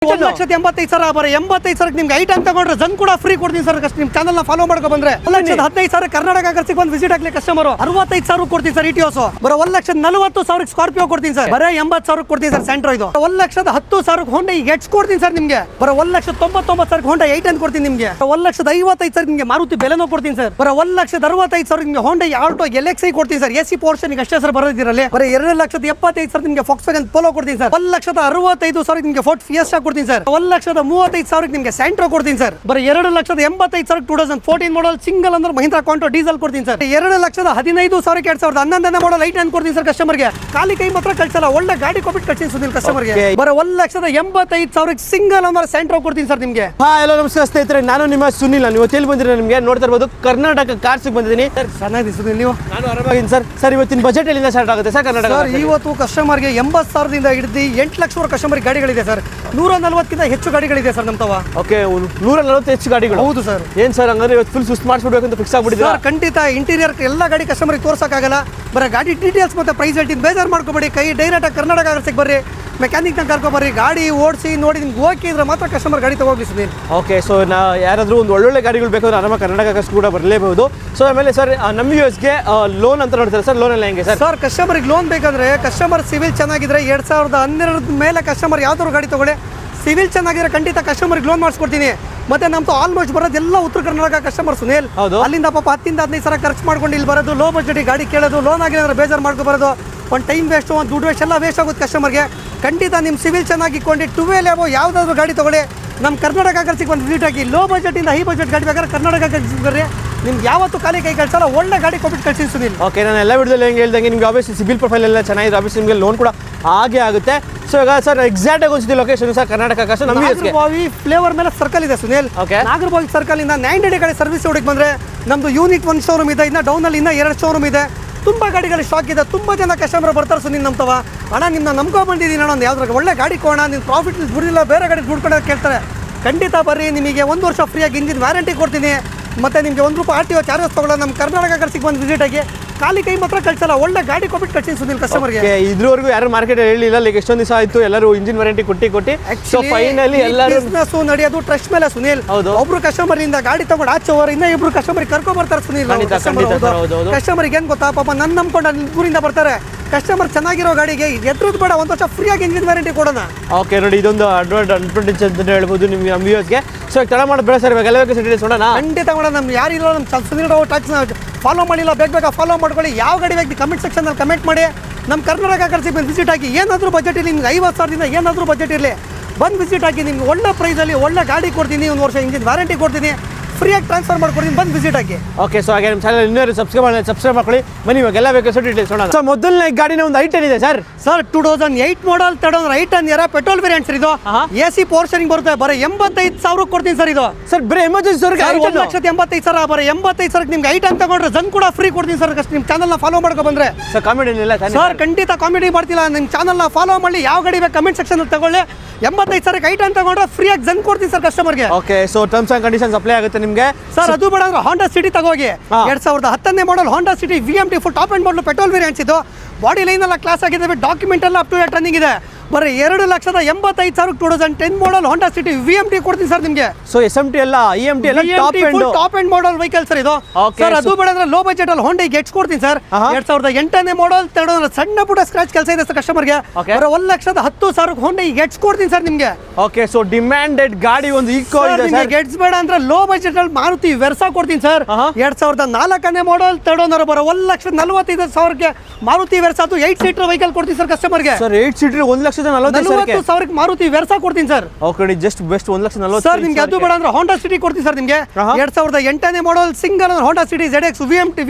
1,85,000 ಬರೀ 85,000 ನಿಮ್ಗೆ ಐಟಮ್ ತಗೊಂಡ್ರೆ ಜನ್ ಕೂಡ ಫ್ರೀ ಕೊಡ್ತೀನಿ ಸರ್. ನಿಮ್ಮ ಚಾನಲ್ ನ ಫಾಲೋ ಮಾಡ್ಕೊ ಬಂದ್ರೆ 1,15,000 ಕರ್ನಾಟಕ ಕರ್ಸಿಗೆ ಬಂದು ವಿಸಿಟ್ ಆಗ್ಲಿ ಕಸ್ಟಮರ್ 65,000 ಕೊಡ್ತೀನಿ ಸರ್. ಇಟಿಯೋಸ್ ಬರೋ 1,40,000 ಸ್ಕಾರ್ಪಿಯೋ ಕೊಡ್ತೀನಿ ಸರ್. ಬರೀ 80,000 ಕೊಡ್ತೀನಿ ಸರ್. ಸೆಂಟ್ರೋ ಇದು 1,10,000 ಹೋಂಡಾ ಎಚ್ ಕೊಡ್ತೀನಿ ಸರ್. ನಿಮ್ಗೆ ಬರೋ 1,99,000 ಹೋಂಡಾ 8 ಅಂತ ಕೊಡ್ತೀನಿ. ನಿಮ್ಗೆ 1,55,000 ನಿಮ್ಗೆ ಮಾರುತಿ ಬೆಲೆನೋ ಕೊಡ್ತೀನಿ ಸರ್. ಬರೋ 1,65,000 ನಿಮ್ಗೆ ಹೋಂಡಾ ಆಲ್ಟೋ ಎಲ್ಎಕ್ಸ್ಐ ಕೊಡ್ತೀನಿ ಸರ್. ಎಸಿ ಪೋರ್ಷನ್ ಅಷ್ಟೇ ಸರ್ ಬರೋದಿರಲಿ. ಬರೀ 2,75,000 ನಿಮ್ಗೆ ಫಾಕ್ಸ್ವ್ಯಾಗನ್ ಪೋಲೋ ಕೊಡ್ತೀನಿ ಸರ್. 1,65,000 ನಿಮ್ಗೆ ಫೋರ್ಡ್ ಫಿಯೆಸ್ಟಾ ಕೊಡ್ತೀನಿ ಸರ್. 1,35,000 ನಿಮ್ಗೆ ಸೆಂಟ್ರೋ ಕೊಡ್ತೀನಿ ಸರ್. ಬರೀ 2,85,000 2014 ಮಾಡಲ್ ಸಿಂಗಲ್ ಅಂದ್ರೆ ಮಹೀಂದ್ರಾ ಕಾಂಟೋ ಡೀಸೆಲ್ ಕೊಡ್ತೀನಿ ಸರ್. 2,15,000 2011 ಮಾಡಲ್ 8 ಕೊಡ್ತೀನಿ ಸರ್. ಕಸ್ಟಮರ್ಗೆ ಖಾಲಿ ಕೈ ಮಾತ್ರ ಕಳ್ಸಲ್ಲ, ಒಳ್ಳೆ ಗಾಡಿ ಕೊಟ್ಬಿಟ್ಟು ಕಳ್ಸಿದ್ದೀನಿ ಸುನಿಲ್ ಕಸ್ಟಮರ್ಗೆ. ಬರೀ 1,85,000 ಸಿಂಗಲ್ ಅಂದ್ರೆ ಸೆಂಟ್ರೋ ಕೊಡ್ತೀನಿ ಸರ್ ನಿಮ್ಗೆ. ಹಲೋ ನಮಸ್ಕಾರ ಸ್ನೇಹಿತರೆ, ನಾನು ನಿಮ್ಮ ಸುನಿಲ್. ನೀವು ಎಲ್ಲಿ ಬಂದಿರೋ ನಿಮಗೆ ನೋಡ್ತಾ ಇರ್ಬೋದು ಕರ್ನಾಟಕ ಕಾರ್ಸ್ ಬಂದಿದ್ದೀನಿ ಸರ್. ಚೆನ್ನಾಗಿದೆ ಸುನಿಲ್, ನೀವು? ನಾನು ಆರಾಮಾಗಿದ್ದೀನಿ ಸರ್. ಸರ್ ಇವತ್ತಿನ ಬಜೆಟ್ ಎಲ್ಲಿಂದ ಸ್ಟಾರ್ಟ್ ಆಗುತ್ತೆ ಸರ್ ಕರ್ನಾಟಕ? ಸರ್ ಇವತ್ತು ಕಸ್ಟಮರ್ಗೆ 80,000ದಿಂದ ಹಿಡಿದು 8 ಲಕ್ಷ ಕಸ್ಟಮರ್ ಗಾಡಿಗಳಿದೆ ಸರ್. 140ಕ್ಕಿಂತ ಹೆಚ್ಚು ಗಾಡಿಗಳಿದೆ ಸರ್ ನಮ್ಮ ತವ. ಓಕೆ, 140 ಹೆಚ್ಚು ಗಾಡಿಗಳು. ಹೌದು ಸರ್. ಏನ್ ಸರ್ ಹಂಗಂದ್ರೆ ಇವತ್ತು ಫುಲ್ ಸುಸ್ತು ಮಾಡಿಸ್ಬಿಡ್ಬೇಕು ಅಂತ ಫಿಕ್ಸ್ ಆಗ್ಬಿಟ್ಟಿದೆ ಸರ್. ಖಂಡಿತ ಇಂಟೀರಿಯರ್ ಎಲ್ಲ ಗಾಡಿ ಕಸ್ಟಮರ್ಗೆ ತೋರ್ಸಕ್ಕಾಗಲ್ಲ. ಬರೀ ಗಾಡಿ ಡೀಟೇಲ್ಸ್ ಮತ್ತೆ ಪ್ರೈಸ್ ಹೇಳ್ತೀನಿ, ಬೇಜಾರು ಮಾಡ್ಕೊಬೇಡಿ. ಕೈ ಡೈರೆಕ್ಟ್ ಆಗಿ ಕರ್ನಾಟಕ ಕಾರ್ಸಿಗೆ ಬರ್ರಿ, ಮೆಕ್ಯಾನಿಕ್ ನ ಕರ್ಕೊಬರ್ರಿ, ಗಾಡಿ ಓಡಿಸಿ ನೋಡಿ ನಿಮ್ಗೆ ಓಕೆ ಇದ್ರೆ ಮಾತ್ರ ಕಸ್ಟಮರ್ ಗಾಡಿ ತಗೋಗಿ ಸರ್. ಓಕೆ, ಸೊ ಯಾರಾದರೂ ಒಂದು ಒಳ್ಳೊಳ್ಳೆ ಗಾಡಿಗಳು ಬೇಕಾದ್ರೆ ಆರಾಮ ಕರ್ನಾಟಕ ಕಾರ್ಸ್ ಕೂಡ ಬರಲೇಬಹುದು. ಸೊ ಆಮೇಲೆ ಸರ್ ನಮ್ಮ ಯೂಸ್ಗೆ ಲೋನ್ ಅಂತ ನೋಡ್ತಾರೆ ಸರ್. ಲೋನ್ ಎಲ್ಲ ಹೆಂಗೆ ಸರ್? ಸರ್ ಕಸ್ಟಮರ್ಗೆ ಲೋನ್ ಬೇಕಂದ್ರೆ ಕಸ್ಟಮರ್ ಸಿವಿಲ್ ಚೆನ್ನಾಗಿದ್ರೆ 2012 ಮೇಲೆ ಕಸ್ಟಮರ್ ಯಾವ್ದಾದ್ರು ಗಾಡಿ ತಗೊಳ್ಳಿ, ಸಿವಿಲ್ ಚೆನ್ನಾಗಿದ್ರೆ ಖಂಡಿತ ಕಸ್ಟಮರ್ಗೆ ಲೋನ್ ಮಾಡಿಸ್ಕೊಡ್ತೀನಿ. ಮತ್ತೆ ನಮ್ದು ಆಲ್ಮೋಸ್ಟ್ ಬರೋದೆಲ್ಲ ಉತ್ತರ ಕರ್ನಾಟಕ ಕಸ್ಟಮರ್ ಸುನಿಲ್. ಅಲ್ಲಿಂದ ಪಾಪ 10,000-15,000 ಖರ್ಚು ಮಾಡ್ಕೊಂಡು ಇಲ್ಲಿ ಬರೋದು, ಲೋ ಬಜೆಟ್ ಗಾಡಿ ಕೇಳೋದು, ಲೋನ್ ಆಗಿಲ್ಲ ಅಂದ್ರೆ ಬೇಜಾರು ಮಾಡ್ಕೊ ಬರೋದು, ಒಂದು ಟೈಮ್ ವೇಸ್ಟ್, ಒಂದು ದುಡ್ಡು ವೇಸ್ಟ್ ಎಲ್ಲ ವೇಸ್ಟ್ ಆಗುತ್ತೆ ಕಸ್ಟಮರ್ಗೆ. ಖಂಡಿತ ನಿಮ್ಮ ಸಿವಿಲ್ ಚೆನ್ನಾಗಿ ಇಟ್ಕೊಂಡು 12 ಯಾವುದಾದ್ರು ಗಾಡಿ ತಗೊಳ್ಳಿ, ನಮ್ಮ ಕರ್ನಾಟಕ ಖರ್ಚಿಗೆ ಒಂದು ವಿಸಿಟ್ ಆಗಿ. ಲೋ ಬಜೆಟಿಂದ ಹೈ ಬಜೆಟ್ ಗಾಡಿ ಬೇಕಾದ್ರೆ ಕರ್ನಾಟಕ ಖರ್ಚಿಗೆ ಬರ್ರಿ, ನಿಮ್ಗೆ ಯಾವತ್ತು ಖಾಲಿ ಕೈ ಕಳ್ಸಲ್ಲ, ಒಳ್ಳೆ ಗಾಡಿ ಕೊಟ್ಬಿಟ್ಟು ಕಳ್ಸಿ ಸುನಿಲ್. ಓಕೆ, ನಾನು ಎಲ್ಲ ವಿಡಿಯೋದಲ್ಲಿ ಹೆಂಗೆ ಹೇಳ್ದಂಗೆ ನಿಮ್ಗೆ ಆಬ್ವಿಯಸ್ಲಿ ಸಿಬಿಲ್ ಪ್ರೊಫೈಲ್ ಎಲ್ಲ ಚೆನ್ನಾಗಿದೆ, ಆಬ್ವಿಯಸ್ಲಿ ನಿಮಗೆ ಲೋನ್ ಕೂಡ ಹಾಗೆ ಆಗುತ್ತೆ. ಸೊ ಈಗ ಸರ್ ಎಕ್ಸಾಕ್ಟ್ ಆಗಿ ಒಂದು ಲೊಕೇಶನ್ ಸರ್ ಕರ್ನಾಟಕ ಕಾರ್ಸ್ ನಮ್ಮ ನಾಗರಬಾವಿ ಫ್ಲೇವರ್ ಮೇಲೆ ಸರ್ಕಲ್ ಇದೆ ಸುನಿಲ್. ನಾಗರಬಾವಿ ಸರ್ಕಲ್ ಇಂದ 90 ಗಾಡಿ ಸರ್ವಿಸ್ ರೋಡಿಗೆ ಬಂದ್ರೆ ನಮ್ದು ಯೂನಿಟ್ 1 ಶೋರೂಮ್ ಇದೆ. ಇನ್ನ ಡೌನ್ ಅಲ್ಲಿ ಇನ್ನ 2 ಶೋರೂಮ್ ಇದೆ. ತುಂಬಾ ಗಾಡಿಗಳ ಸ್ಟಾಕ್ ಇದೆ. ತುಂಬಾ ಜನ ಕಸ್ಟಮರ್ ಬರ್ತಾರೆ ಸುನಿಲ್ ನಮ್ತವ. ಅಣ್ಣ ನಿಮ್ಮನ್ನ ನಂಬ್ಕೊ ಬಂದಿದ್ದೀನಿ ಅಣ್ಣ, ಒಂದು ಯಾವ್ದ್ರಾಗ ಒಳ್ಳೆ ಗಾಡಿ ಕೊಡೋಣ, ನಿನ್ನ ಪ್ರಾಫಿಟ್ ದುಡಿಲ್ಲ ಬೇರೆ ಗಾಡಿ ದುಡ್ಕೊಂಡು ಕೇಳ್ತಾರೆ. ಖಂಡಿತ ಬರ್ರಿ, ನಿಮಗೆ 1 ವರ್ಷ ಫ್ರೀಯಾಗಿ ಇಂಜಿನ್ ವ್ಯಾರಂಟಿ ಕೊಡ್ತೀನಿ. ಮತ್ತೆ ನಿಮಗೆ ₹1 RTO ಚಾರ್ಜಸ್ ತಗೊಳ್ಳೋ. ನಮ್ಮ ಕರ್ನಾಟಕ ಕಾರ್ಸಿಗೆ ಬಂದು ವಿಸಿಟ್ ಆಗಿ, ಖಾಲಿ ಕೈ ಮಾತ್ರ ಕಳ್ಸಲ್ಲ, ಒಳ್ಳೆ ಗಾಡಿ ಕೊಟ್ಬಿಟ್ಟು ಕಳ್ಸಿ ಸುನಿಲ್ ಕಸ್ಟಮರ್ಗೆ. ಇದ್ರವರೆಗೂ ಯಾರು ಮಾರ್ಕೆಟ್ ಹೇಳಿಲ್ಲ, ಲೈಕ್ ಎಷ್ಟೊಂದು ದಿವಸ ಆಯ್ತು ಎಲ್ಲರೂ ಇಂಜಿನ್ ವಾರಂಟಿ ಕೊಟ್ಟು ಸೊ ಫೈನಲಿ ಎಲ್ಲರೂ ಬಿಸ್ನೆಸ್ ನಡೆಯೋದು ಟ್ರಸ್ಟ್ ಮೇಲೆ ಸುನಿಲ್. ಒಬ್ರು ಕಸ್ಟಮರ್ ಇಂದ ಗಾಡಿ ತಗೊಂಡು ಆಚೆ ಹೋದ್ರೆ ಇನ್ನ ಇಬ್ರು ಕಸ್ಟಮರ್ ಕರ್ಕೊ ಬರ್ತಾರೆ ಸುನಿಲ್. ಕಸ್ಟಮರ್ಗೆ ಏನ್ ಗೊತ್ತಾ, ಪಾಪ ನನ್ನ ನಂಬ್ಕೊಂಡು ಊರಿಂದ ಬರ್ತಾರೆ. ಕಸ್ಟಮರ್ ಚೆನ್ನಾಗಿರೋ ಗಾಡಿಗೆ ಎದ್ರದ್ದು ಬೇಡ, 1 ವರ್ಷ ಫ್ರೀಯಾಗಿ ಇಂಜಿನ್ ವ್ಯಾರಂಟಿ ಕೊಡೋಣ. ಓಕೆ ನೋಡಿ, ಇದೊಂದು ಅಡ್ವಾಂಟೇಜ್ ಅಂತ ಹೇಳ್ಬೋದು ನಿಮ್ಗೆ ನಮ್ಮ ವ್ಯೂಸ್ಗೆ. ಸೊ ತಡ ಮಾಡಿ ಬೇಡ ಸರ್, ಇವಾಗ ಎಲ್ಲ ನೋಡೋಣ. ಖಂಡಿತ ಮಾಡೋಣ. ನಮ್ಗೆ ಯಾರಿಲ್ಲ, ನಮ್ಮ ಸುನಿಲ್ ಟ್ಯಾಕ್ಸ್ ಫಾಲೋ ಮಾಡಿಲ್ಲ, ಬೇಗ ಫಾಲೋ ಮಾಡ್ಕೊಳ್ಳಿ. ಯಾವ ಗಾಡಿ ಬೇಕು ಕಮೆಂಟ್ ಸೆಕ್ಷನಲ್ಲಿ ಕಮೆಂಟ್ ಮಾಡಿ. ನಮ್ಮ ಕರ್ನಾಟಕ ಕಾರ್ಸಿಗೆ ಬಂದು ವಿಸಿಟ್ ಆಗಿ, ಏನಾದರೂ ಬಜೆಟ್ ಇರಲಿ, ನಿಮ್ಗೆ 50,000ದಿಂದ ಏನಾದರೂ ಬಜೆಟ್ ಇರಲಿ, ಬಂದು ವಿಸಿಟ್ ಆಗಿ. ನಿಮ್ಗೆ ಒಳ್ಳೆ ಪ್ರೈಸಲ್ಲಿ ಒಳ್ಳೆ ಗಾಡಿ ಕೊಡ್ತೀನಿ, 1 ವರ್ಷ ಇಂಜಿನ್ ವ್ಯಾರಂಟಿ ಕೊಡ್ತೀನಿ, ಫ್ರೀಯಾಗಿ ಟ್ರಾನ್ಸ್ಫರ್ ಮಾಡ್ಕೊಡ್ತೀನಿ, ಬಂದು ವಿಸಿಟ್ ಆಗಿ. ಓಕೆ, ಸೊ ಹಾಗೆ ನಮ್ಮ ಚಾನಲ್ ಇನ್ನೂ ಸಬ್ಸ್ಕ್ರೈಬ್ ಮಾಡ್ಕೊಳ್ಳಿ. ಬನ್ನಿ ಇವಾಗ ಎಲ್ಲ ಬೇಕು ಸರ್ ಡೀಟೇಲ್ಸ್ ನೋಡೋಣ. ಸೊ ಮೊದಲನೇ ಗಾಡಿನ ಒಂದು ಐಟನ್ ಇದೆ ಸರ್. ಸರ್ 2008 ಮಾಡಲ್ ಐಟನ್ ಪೆಟ್ರೋಲ್ ವೇರಿಯಂಟ್ ಸರ್. ಇದು ಎಸಿ ಪೋರ್ಷನಿಂಗ್ ಬರುತ್ತೆ. ಬರೀ 85,000 ಕೊಡ್ತೀನಿ ಸರ್. ಇದು ಸರ್ ಬರೀ ಎಮರ್ಜೆನ್ಸಿ 1,85,000 ಬರೀ 85,000 ನಿಮ್ಗೆ ಐಟನ್ ತಗೊಂಡ್ರೆ ಜನ್ ಕೂಡ ಫ್ರೀ ಕೊಡ್ತೀನಿ ಸರ್. ನಿಮ್ಮ ಚಾನಲ್ ನ ಫಾಲೋ ಮಾಡ್ಕೊ ಬಂದ್ರೆ ಸರ್ ಕಾಮಿಡಿ ಇಲ್ಲ ಸರ್. ಖಂಡಿತ ಕಾಮಿಡಿ ಮಾಡ್ತಿಲ್ಲ. ನಿಮ್ಮ ಚಾನಲ್ ನ ಫಾಲೋ ಮಾಡಿ, ಯಾವ ಗಾಡಿ ಬೇಕು ಕಮೆಂಟ್ ಸೆಕ್ಷನ್ ತಗೊಳ್ಳಿ. 85,000 ಐಟನ್ ತಗೊಂಡ್ರೆ ಫ್ರೀಯಾಗಿ ಜನ್ ಕೊಡ್ತೀನಿ ಸರ್ ಕಸ್ಟಮರ್ಗೆ. Okay, so terms and conditions apply ಆಗುತ್ತೆ ನಿಮಗೆ ಸರ್. ಅದು ಬೇಡ ಅಂದ್ರೆ ಹೋಂಡಾ ಸಿಟಿ ತಗೋಗಿ. 2010 model Honda City VMT full top end model petrol variants. ಇದು ಬಾಡಿ ಲೈನ್ ಎಲ್ಲ ಕ್ಲಾಸ್ ಆಗಿದೆ, ಡಾಕ್ಯುಮೆಂಟ್ ಎಲ್ಲ ಅಪ್ ಟು ಡೇಟ್ ರನ್ನಿಂಗ್ ಇದೆ. ಬರೀ 2,85,000 2010 ಮಾಡಲ್ ಹೋಂಡಾ ಸಿಟಿ VMT ಕೊಡ್ತೀನಿ ಸರ್ ನಿಮಗೆ. ಸೊ SMT ಎಲ್ಲ EMT ಎಲ್ಲ top end model vehicle sir ಇದು. ಸರ್ ಅದು ಬೇಡ ಅಂದ್ರೆ ಲೋ ಬಜೆಟ್ ಅಲ್ಲಿ ಹೋಂಡಾ ಎಚ್ ಕೊಡ್ತೀನಿ ಸರ್. 2008 ಮಾಡಲ್ ಸಣ್ಣ ಪುಟ್ಟ ಸ್ಕ್ರಾಚ್ ಕೆಲಸ ಇದೆ ಸರ್ ಕಸ್ಟಮರ್ಗೆ. ಬರೀ 1,10,000 ಹೋಂಡಾ ಎಚ್ ಕೊಡ್ತೀನಿ ಸರ್ ನಿಮಗೆ. ಓಕೆ, ಸೊ ಡಿಮ್ಯಾಂಡೆಡ್ ಗಾಡಿ ಒಂದು ಈಕೋ ಇದೆ ಸರ್. ಗೆಟ್ಸ್ ಬೇಡ ಅಂದ್ರೆ ಲೋ ಬಜೆಟ್ ಅಲ್ಲಿ ಮಾರುತಿ ವೆರ್ಸಾ ಕೊಡ್ತೀನಿ ಸರ್. 2004 ಮಾಡಲ್ ತಡೋನರ ಬರೋ 1,45,000 ಮಾರುತಿ ವೆರ್ಸಾ. ಅದು 8 ಸೀಟರ್ ವೆಹಿಕಲ್ ಕೊಡ್ತೀನಿ ಸರ್ ಕಸ್ಟಮರ್ಗೆ. ಸರ್ 8 ಸೀಟರ್ 1,40,000 ಮಾರುತಿ ವೆರ್ಸಾ ಕೊಡ್ತೀನಿ sir. Okay, just best 1,40,000 sir. ನಿಮ್ಗೆ ಅದು ಬೇಡ ಅಂದ್ರೆ ಹೋಂಡಾ ಸಿಟಿ ಕೊಡ್ತೀನಿ ಸರ್ ನಿಮಗೆ. 2008 model single Honda City ZX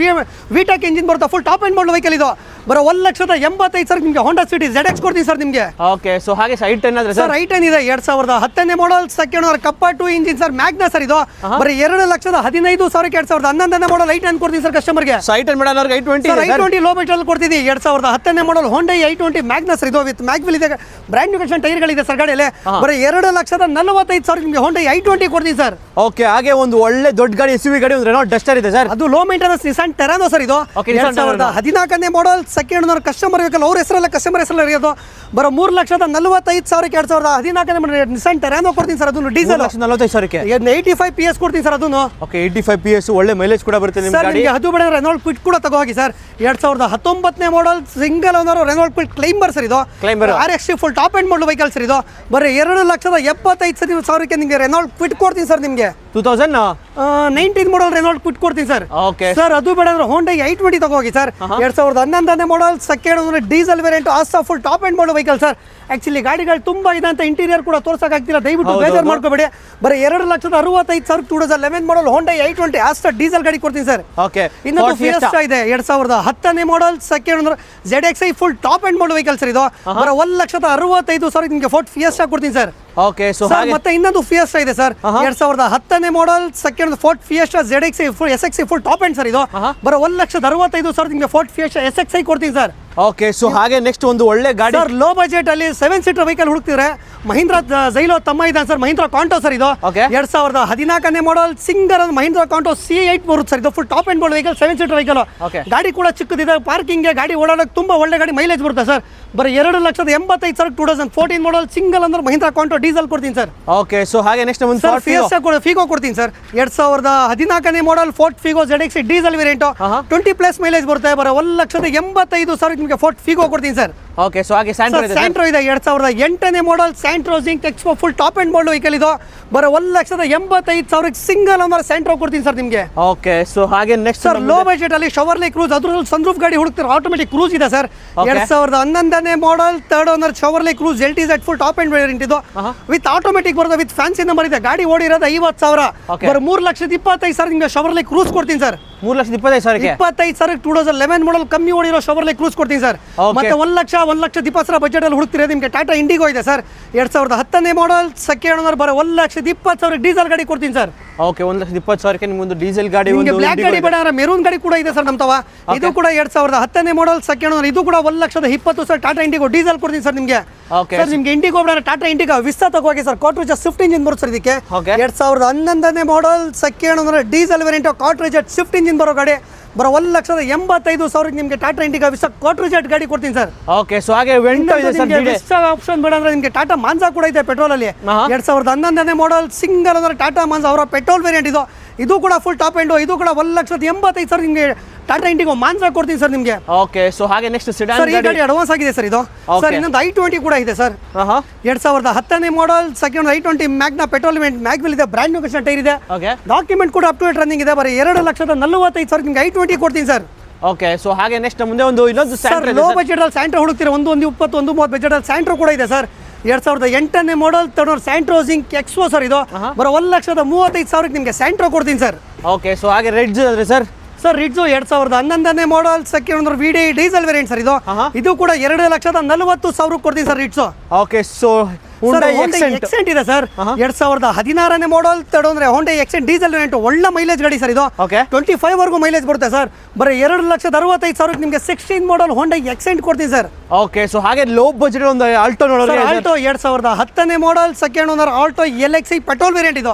VTEC engine ಬರುತ್ತೆ, full top end model vehicle. ಇದು ಬರೋ 1,85,000 ನಿಮಗೆ ಹೋಂಡಾ ಸಿಟಿ ZX ಕೊಡ್ತೀನಿ ಸರ್ ನಿಮಗೆ. ಓಕೆ, ಸೊ ಹಾಗೆ ಐಟನ್ ಆದ್ರೆ ಸರ್ ಐಟನ್ ಇದೆ 2010 ಮಾಡಲ್ ಸೆಕೆಂಡ್ ಓನರ್ ಕಪ್ಪ 2 ಇಂಜಿನ್ ಸರ್, ಮ್ಯಾಗ್ನಾ ಸರ್. ಇದು ಬರೀ 2,15,000 2011 ಮಾಡಲ್ 8 ಕೊಡ್ತೀನಿ ಸರ್ ಕಸ್ಟಮರ್ಗೆ. ಐಟನ್ ಮೇಡಲ್ 820 ಲೋ ಬಜೆಟ್ ಅಲ್ಲಿ ಕೊಡ್ತೀನಿ. 2010 ಮಾಡಲ್ ಹೋಂಡಾ i20 ಮ್ಯಾಗ್ನಾ ಸರ್. ಇದು ವಿತ್ ಮ್ಯಾಗ್ವಿಲ್ ಇದೆ, ಬ್ರ್ಯಾಂಡ್ ನ್ಯೂ ಕಂಡೀಷನ್ ಟೈರ್ಗಳಿದೆ ಸರ್ ಗಾಡಿಯಲ್ಲಿ. ಬರೀ 2,45,000 ನಿಮಗೆ ಹೋಂಡಾ i20 ಕೊಡ್ತೀನಿ ಸರ್. ಓಕೆ, ಹಾಗೆ ಒಂದು ಒಳ್ಳೆ ದೊಡ್ಡ ಗಾಡಿ SUV ಗಾಡಿ ಒಂದು ರೆನಾಲ್ಟ್ ಡಸ್ಟರ್ ಇದೆ ಸರ್. ಅದು ಲೋ ಮೇಂಟೆನೆನ್ಸ್ ನಿಸಾನ್ ಟೆರಾನೋ ಸರ್ ಇದು. 2014ನೇ ಮಾಡಲ್, ಸೆಕೆಂಡ್ ಓನರ್, ಕಸ್ಟಮರ್ ವೆಹಿಕಲ್ ಅವ್ರ ಹೆಸರಲ್ಲ, ಕಸ್ಟಮರ್ ಹೆಸರಲ್ಲಿ ಇರೋದು. ಬರೋ 3,45,000 2014ನೇ ನಿಸಾನ್ ಟೆರಾನೋ ಕೊಡ್ತೀನಿ ಸರ್. ಅದನ್ನು ಡೀಸೆಲ್ 45,000ಕ್ಕೆ 85 PS ಕೊಡ್ತೀನಿ ಸರ್. ಅದನ್ನು ಓಕೆ, 85 PS ಒಳ್ಳೆ ಮೈಲೇಜ್ ಕೂಡ ಬರುತ್ತೆ ನಿಮ್ಮ ಗಾಡಿ. ಅದು ಬೇಡ ರೆನಾಲ್ಟ್ ಕ್ವಿಟ್ ಕೂಡ ತಗೋ ಹೋಗಿ ಸರ್. 2019ನೇ model, single owner, Renault Kwid climber sir ಇದು. RX full top end model vehicle sir ಇದು. ಬರೀ 2,75,000ಕ್ಕೆ ನಿಮಗೆ ರೆನಾಲ್ಟ್ ಕ್ವಿಟ್ ಕೊಡ್ತೀನಿ ಸರ್. ನಿಮಗೆ 2019 ಮಾಡಲ್ ರೆನಾಲ್ಟ್ ಕ್ವಿಟ್ ಕೊಡ್ತೀನಿ ಸರ್. ಓಕೆ ಸರ್, ಅದು ಬೇಡ ಅಂದ್ರೆ ಹೋಂಡಾ i20 ತಗೋ ಹೋಗಿ ಸರ್. 2011ನೇ model, second owner, diesel variant, Asta full top end model vehicle sir. Actually ಗಾಡಿಗಳು ತುಂಬಾ ಇದೆ ಅಂತ ಇಂಟೀರಿಯರ್ ಕೂಡ ತೋರ್ಸಕ್ಕಾಗ್ತಿಲ್ಲ, ದಯವಿಟ್ಟು ಬೇಜಾರು ಮಾಡ್ಕೋಬೇಡಿ. ಬರೀ 2,65,000 2011 ಮಾಡಲ್ ಹೋಂಡಾ i20 ಆಸ್ಟಾ ಡೀಸೆಲ್ ಗಾಡಿ ಕೊಡ್ತೀನಿ ಸರ್. ಓಕೆ, ಇನ್ನೊಂದು ಫಿಯೆಸ್ಟಾ ಇದೆ 2010ನೇ model, second owner, ZXi full top end model vehicle sir ಇದು. ಬರೀ 1,65,000 ನಿಮಗೆ ಫೋರ್ಟ್ ಫಿಯೆಸ್ಟಾ ಕೊಡ್ತೀನಿ ಸರ್. ಓಕೆ, ಸೊ ಮತ್ತೆ ಇನ್ನೊಂದು ಫಿಯೆಸ್ಟಾ ಇದೆ ಸರ್. 2010ನೇ model, second Ford Fiesta ZXi full SXi full top end sir ಇದು. ಬರೋ 1,65,000 ನಿಮಗೆ ಫೋರ್ಟ್ ಫಿಯೆಸ್ಟಾ SXi ಕೊಡ್ತೀನಿ ಸರ್. ಓಕೆ, ಸೊ ಹಾಗೆ ನೆಕ್ಸ್ಟ್ ಒಂದು ಒಳ್ಳೆ ಗಾಡಿ ಸರ್, ಲೋ ಬಜೆಟ್ ಅಲ್ಲಿ 7 ಸೀಟರ್ ವೆಹಿಕಲ್ ಹುಡುಕ್ತಿದ್ರೆ ಮಹೀಂದ್ರ ಜೈಲೋ ತಮ್ಮ ಇದ್ದಾನೆ ಸರ್, ಮಹೀಂದ್ರ ಕಾಂಟೋ ಸರ್ ಇದು. 2014ನೇ model, single Mahindra Kanto C8 ಬರುತ್ತೆ ಸರ್ ಇದು. Full top end model vehicle, 7 seater vehicle. ಗಾಡಿ ಕೂಡ ಚಿಕ್ಕದಿದೆ, ಪಾರ್ಕಿಂಗ್ ಗಾಡಿ ಓಡಾಡೋಕೆ ತುಂಬಾ ಒಳ್ಳೆ ಗಾಡಿ, ಮೈಲೇಜ್ ಬರುತ್ತೆ ಸರ್. ಬರೀ 2,85,000 2014 ಮಾಡಲ್, ಸಿಂಗಲ್ ಅಂದ್ರೆ ಮಹೀಂದ್ರ ಕಾಂಟೋ ಡೀಸೆಲ್ ಕೊಡ್ತೀನಿ ಸರ್. ಓಕೆ, ಸೊ ಹಾಗೆ ನೆಕ್ಸ್ಟ್ ಒಂದು ಫಿಗೋ ಕೊಡ್ತೀನಿ ಸರ್. 2014ನೇ model, Ford Figo ZXi diesel variant, 20+ mileage ಬರುತ್ತೆ. ಬರೋ 1,85,000 ನಿಮಗೆ ಫೋರ್ಟ್ ಫಿಗೋ ಕೊಡ್ತೀನಿ ಸರ್. ಓಕೆ, ಸೊ ಹಾಗೆ ಸ್ಯಾಂಟ್ರೋ ಇದೆ 2008ನೇ model, Santro Zing expo full top end model vehicle ಇದು. ಬರೋ 1,85,000 ಸಿಂಗಲ್ ಓನರ್ ಸ್ಯಾಂಟ್ರೋ ಕೊಡ್ತೀನಿ ಸರ್ ನಿಮಗೆ. ಓಕೆ, ಸೊ ಹಾಗೆ ನೆಕ್ಸ್ಟ್ ಸರ್, ಲೋ ಬಜೆಟ್ ಅಲ್ಲಿ ಶವರ್ಲೆ ಕ್ರೂಸ್, ಅದ್ರಲ್ಲಿ ಸನ್ರೂಫ್ ಗಾಡಿ ಹುಡುಕ್ತಿರೋ ಆಟೋಮೆಟಿಕ್ ಕ್ರೂಸ್ ಇದೆ ಸರ್. 2011ನೇ model, third owner, Chevrolet Cruze LTZ full top end variant ಇದು. ವಿತ್ ಆಟೋಮೆಟಿಕ್ ಬರುತ್ತೆ, ವಿತ್ ಫ್ಯಾನ್ಸಿ ನಂಬರ್ ಇದೆ. ಗಾಡಿ ಓಡಿರೋದು 50,000. ಬರೋ 3,25,000 ನಿಮಗೆ ಶವರ್ಲೆ ಕ್ರೂಸ್ ಕೊಡ್ತೀನಿ ಸರ್. 3,25,000ಕ್ಕೆ 25,000 2011 ಮಾಡಲ್ ಕಮ್ಮಿ ಓಡಿರೋ ಶವರ್ಲೆ ಕ್ರೂಸ್ ಕೊಡ್ತೀನಿ ಸರ್. ಮತ್ತೆ 1,20,000 ಬಜೆಟ್ ಅಲ್ಲಿ ಹುಡುಕ್ತಿರೋ ನಿಮಗೆ ಟಾಟಾ ಇಂಡಿಗೋ ಇದೆ ಸರ್. 2010ನೇ ಮಾಡಲ್, ಸೆಕೆಂಡ್ ಓನರ್, ಬರೋ 1,20,000 ಡೀಸೆಲ್ ಗಾಡಿ ಕೊಡ್ತೀನಿ ಸರ್. ಓಕೆ, 1,20,000ಕ್ಕೆ ನಿಮ್ಗೊಂದು ಡೀಸೆಲ್ ಗಾಡಿ, ಒಂದು ಬ್ಲಾಕ್ ಗಾಡಿ ಬೇಡ, ಮೆರೂನ್ ಗಾಡಿ ಕೂಡ ಇದೆ ಸರ್ ನಮ್ಮ ತವ. ಇದು ಕೂಡ 2010ನೇ ಮಾಡಲ್, ಸೆಕೆಂಡ್ ಓನರ್, ಇದು ಕೂಡ 1,20,000 ಟಾಟಾ ಇಂಡಿಗೋ ಡೀಸೆಲ್ ಕೊಡ್ತೀನಿ ಸರ್ ನಿಮಗೆ. ಸರ್, ನಿಮ್ಗೆ ಇಂಡಿಗೋ ಬೇಡ, ಟಾಟಾ ಇಂಡಿಗೋ ವಿಸ್ತಾ ತಗೋಗಿ ಸರ್. ಕಾರ್ಟ್ರಿಜ್ ಸ್ವಿಫ್ಟ್ ಇಂಜಿನ್ ಬರುತ್ತೆ ಸರ್ ಇದಕ್ಕೆ. 2011ನೇ model, second owner, diesel variant, cartridge Swift engine ಬರೋ ಗಾಡಿ. ಬರೋ 1,85,000 ನಿಮಗೆ ಟಾಟಾ ಇಂಡಿಗಾ ವಿಸ್ತಾ ಕಾರ್ಟ್ರಿಜ್ ಗಾಡಿ ಕೊಡ್ತೀನಿ ಸರ್. ಓಕೆ, ಸೊ ಹಾಗೆ ವೆಂಟೋ ಇದೆ ಸರ್. ವಿಸ್ತಾ ಆಪ್ಷನ್ ಬೇಡ ಅಂದ್ರೆ ನಿಮಗೆ ಟಾಟಾ ಮಾನ್ಸಾ ಕೂಡ ಇದೆ ಪೆಟ್ರೋಲ್ ಅಲ್ಲಿ. 2011ನೇ model, single owner, Tata Mansa ಅವರ ಪೆಟ್ರೋಲ್ ವೇರಿಯಂಟ್ ಇದು. ಇದು ಕೂಡ ಫುಲ್ ಟಾಪ್ ಎಂಡ್, ಇದು ಕೂಡ 1,85,000 ನಿಮಗೆ ಟಾಟಾ ಇಂಡಿಗೋ ಮಾನ್ಸಾ ಕೊಡ್ತೀನಿ ಸರ್ ನಿಮಗೆ. ಓಕೆ, ಸೊ ಹಾಗೆ ನೆಕ್ಸ್ಟ್ ಸಿಡಾನ್ ಸರ್, ಈ ಗಾಡಿ ಅಡ್ವಾನ್ಸ್ ಆಗಿದೆ ಸರ್ ಇದು. ಸರ್, ಇನ್ನೊಂದು i20 ಕೂಡ ಇದೆ ಸರ್. 2010ನೇ model, second i20 Magna petrol mag wheel ಇದೆ, ಬ್ರ್ಯಾಂಡ್ ನ್ಯೂ ಕಂಡೀಷನ್ ಟೈರ್ ಇದೆ. ಡಾಕ್ಯುಮೆಂಟ್ ಕೂಡ ಅಪ್ ಟು ಡೇಟ್ ರನ್ನಿಂಗ್ ಇದೆ. ಬರೀ 2,45,000 ನಿಮಗೆ i20 ಕೊಡ್ತೀನಿ ಸರ್. ಓಕೆ, ಸೊ ಹಾಗೆ ನೆಕ್ಸ್ಟ್ ಮುಂದೆ ಒಂದು ಇನ್ನೊಂದು ಲೋ ಬಜೆಟ್ ಅಲ್ಲಿ ಸ್ಯಾಂಟ್ರೋ ಹುಡುಕ್ತೀರಾ, 1,20,000 1,30,000 ಬಜೆಟ್ ಅಲ್ಲಿ ಸ್ಯಾಂಟ್ರೋ ಕೂಡ ಇದೆ ಸರ್. 2008ನೇ model, third Santro Zing expo sir ಇದು. ಬರೋ 1,35,000 ನಿಮಗೆ ಸ್ಯಾಂಟ್ರೋ ಕೊಡ್ತೀನಿ ಸರ್. ಓಕೆ, ಸೊ ಹಾಗೆ ರೆಡ್ಜ್ ಅಂದ್ರೆ ಸರ್. ಸರ್, ರಿಡ್ಜು 2011ನೇ model, second owner, VDI diesel variant sir ಇದು. ಇದು ಕೂಡ 2,40,000 ಕೊಡ್ತೀನಿ sir Ritz. Okay, so Xcent ಇದೆ ಸರ್. 2016ನೇ model, third owner, Honda Xcent diesel variant, ಒಳ್ಳೆ ಮೈಲೇಜ್ ಗಾಡಿ ಸರ್ ಇದು. 25 ವರೆಗೂ ಮೈಲೇಜ್ ಬರುತ್ತೆ ಸರ್. ಬರೀ 2,65,000 ನಿಮಗೆ 16 ಮಾಡಲ್ ಹೋಂಡಾ ಎಕ್ಸೆಂಟ್ ಕೊಡ್ತೀನಿ ಸರ್. ಓಕೆ, ಸೊ ಹಾಗೆ ಲೋ ಬಜೆಟ್ ಒಂದು ಆಲ್ಟೋ ನೋಡೋದು. ಆಲ್ಟೋ 2010ನೇ model, second owner, Alto LXi petrol variant ಇದು.